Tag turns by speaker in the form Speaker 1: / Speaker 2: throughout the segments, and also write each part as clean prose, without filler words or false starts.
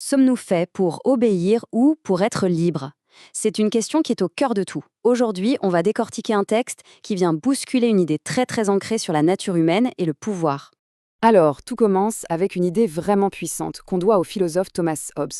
Speaker 1: Sommes-nous faits pour obéir ou pour être libres? C'est une question qui est au cœur de tout. Aujourd'hui, on va décortiquer un texte qui vient bousculer une idée très ancrée sur la nature humaine et le pouvoir.
Speaker 2: Alors, tout commence avec une idée vraiment puissante qu'on doit au philosophe Thomas Hobbes.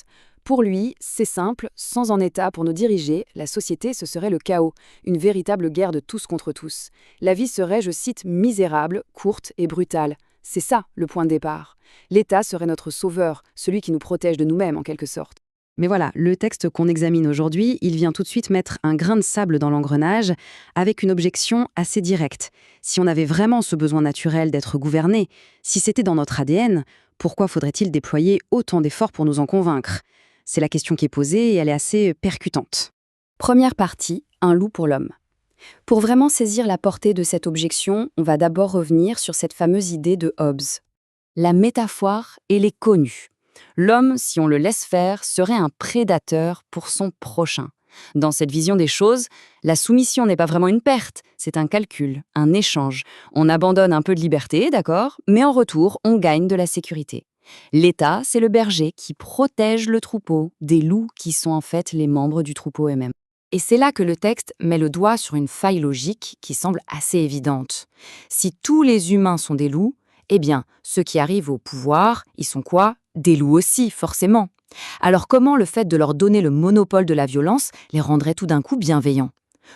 Speaker 2: Pour lui, c'est simple, sans un État pour nous diriger, la société ce serait le chaos, une véritable guerre de tous contre tous. La vie serait, je cite, misérable, courte et brutale. C'est ça le point de départ. L'État serait notre sauveur, celui qui nous protège de nous-mêmes en quelque sorte.
Speaker 1: Mais voilà, le texte qu'on examine aujourd'hui, il vient tout de suite mettre un grain de sable dans l'engrenage avec une objection assez directe. Si on avait vraiment ce besoin naturel d'être gouverné, si c'était dans notre ADN, pourquoi faudrait-il déployer autant d'efforts pour nous en convaincre? C'est la question qui est posée et elle est assez percutante. Première partie, un loup pour l'homme. Pour vraiment saisir la portée de cette objection, on va d'abord revenir sur cette fameuse idée de Hobbes. La métaphore, elle est connue. L'homme, si on le laisse faire, serait un prédateur pour son prochain. Dans cette vision des choses, la soumission n'est pas vraiment une perte, c'est un calcul, un échange. On abandonne un peu de liberté, d'accord, mais en retour, on gagne de la sécurité. L'État, c'est le berger qui protège le troupeau, des loups qui sont en fait les membres du troupeau eux-mêmes. Et c'est là que le texte met le doigt sur une faille logique qui semble assez évidente. Si tous les humains sont des loups, eh bien, ceux qui arrivent au pouvoir, ils sont quoi? Des loups aussi, forcément. Alors comment le fait de leur donner le monopole de la violence les rendrait tout d'un coup bienveillants?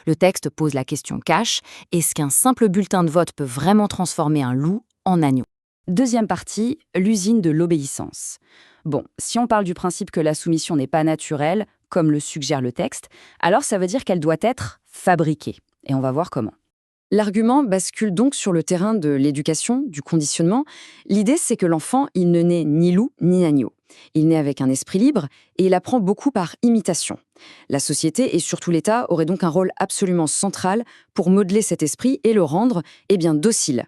Speaker 1: Le texte pose la question cash, est-ce qu'un simple bulletin de vote peut vraiment transformer un loup en agneau? Deuxième partie, l'usine de l'obéissance. Bon, si on parle du principe que la soumission n'est pas naturelle, comme le suggère le texte, alors ça veut dire qu'elle doit être fabriquée. Et on va voir comment. L'argument bascule donc sur le terrain de l'éducation, du conditionnement. L'idée, c'est que l'enfant, il ne naît ni loup ni agneau. Il naît avec un esprit libre et il apprend beaucoup par imitation. La société et surtout l'État auraient donc un rôle absolument central pour modeler cet esprit et le rendre, docile.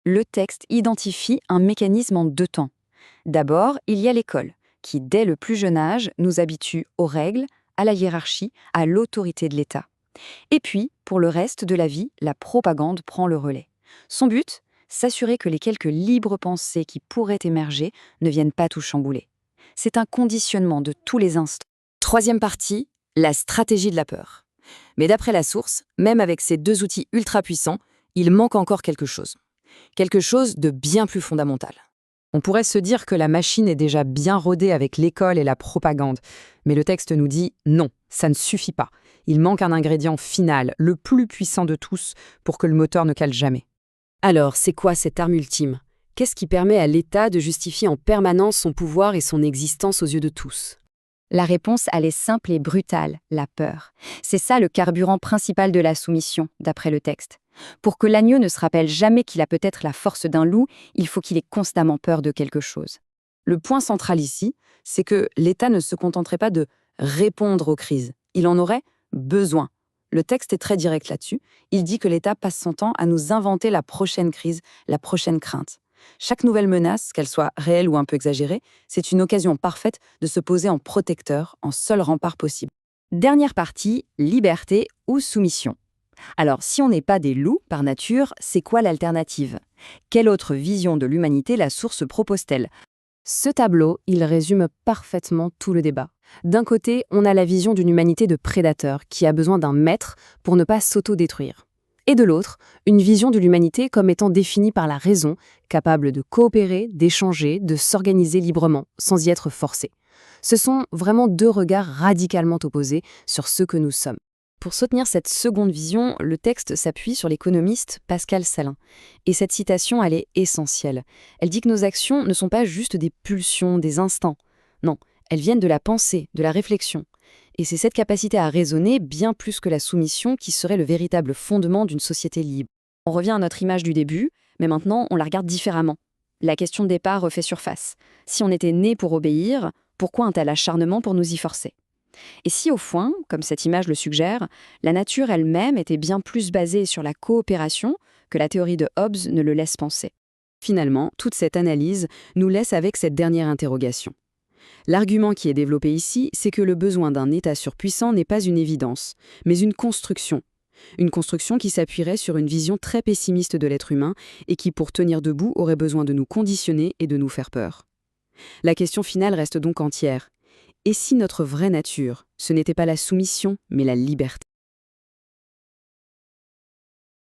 Speaker 1: Le texte identifie un mécanisme en deux temps. D'abord, il y a l'école, qui dès le plus jeune âge nous habitue aux règles, à la hiérarchie, à l'autorité de l'État. Et puis, pour le reste de la vie, la propagande prend le relais. Son but, s'assurer que les quelques libres pensées qui pourraient émerger ne viennent pas tout chambouler. C'est un conditionnement de tous les instants. Troisième partie, la stratégie de la peur. Mais d'après la source, même avec ces deux outils ultra puissants, il manque encore quelque chose. Quelque chose de bien plus fondamental. On pourrait se dire que la machine est déjà bien rodée avec l'école et la propagande, mais le texte nous dit non, ça ne suffit pas. Il manque un ingrédient final, le plus puissant de tous, pour que le moteur ne cale jamais. Alors, c'est quoi cette arme ultime? Qu'est-ce qui permet à l'État de justifier en permanence son pouvoir et son existence aux yeux de tous? La réponse, elle est simple et brutale, la peur. C'est ça le carburant principal de la soumission, d'après le texte. Pour que l'agneau ne se rappelle jamais qu'il a peut-être la force d'un loup, il faut qu'il ait constamment peur de quelque chose. Le point central ici, c'est que l'État ne se contenterait pas de répondre aux crises. Il en aurait besoin. Le texte est très direct là-dessus. Il dit que l'État passe son temps à nous inventer la prochaine crise, la prochaine crainte. Chaque nouvelle menace, qu'elle soit réelle ou un peu exagérée, c'est une occasion parfaite de se poser en protecteur, en seul rempart possible. Dernière partie, liberté ou soumission. Alors, si on n'est pas des loups par nature, c'est quoi l'alternative? Quelle autre vision de l'humanité la source propose-t-elle? Ce tableau, il résume parfaitement tout le débat. D'un côté, on a la vision d'une humanité de prédateur qui a besoin d'un maître pour ne pas s'auto-détruire. Et de l'autre, une vision de l'humanité comme étant définie par la raison, capable de coopérer, d'échanger, de s'organiser librement, sans y être forcée. Ce sont vraiment deux regards radicalement opposés sur ce que nous sommes. Pour soutenir cette seconde vision, le texte s'appuie sur l'économiste Pascal Salin. Et cette citation, elle est essentielle. Elle dit que nos actions ne sont pas juste des pulsions, des instants. Non, elles viennent de la pensée, de la réflexion. Et c'est cette capacité à raisonner, bien plus que la soumission, qui serait le véritable fondement d'une société libre. On revient à notre image du début, mais maintenant on la regarde différemment. La question de départ refait surface. Si on était né pour obéir, pourquoi un tel acharnement pour nous y forcer? Et si au fond, comme cette image le suggère, la nature elle-même était bien plus basée sur la coopération que la théorie de Hobbes ne le laisse penser? Finalement, toute cette analyse nous laisse avec cette dernière interrogation. L'argument qui est développé ici, c'est que le besoin d'un État surpuissant n'est pas une évidence, mais une construction. Une construction qui s'appuierait sur une vision très pessimiste de l'être humain et qui, pour tenir debout, aurait besoin de nous conditionner et de nous faire peur. La question finale reste donc entière. Et si notre vraie nature, ce n'était pas la soumission, mais la liberté?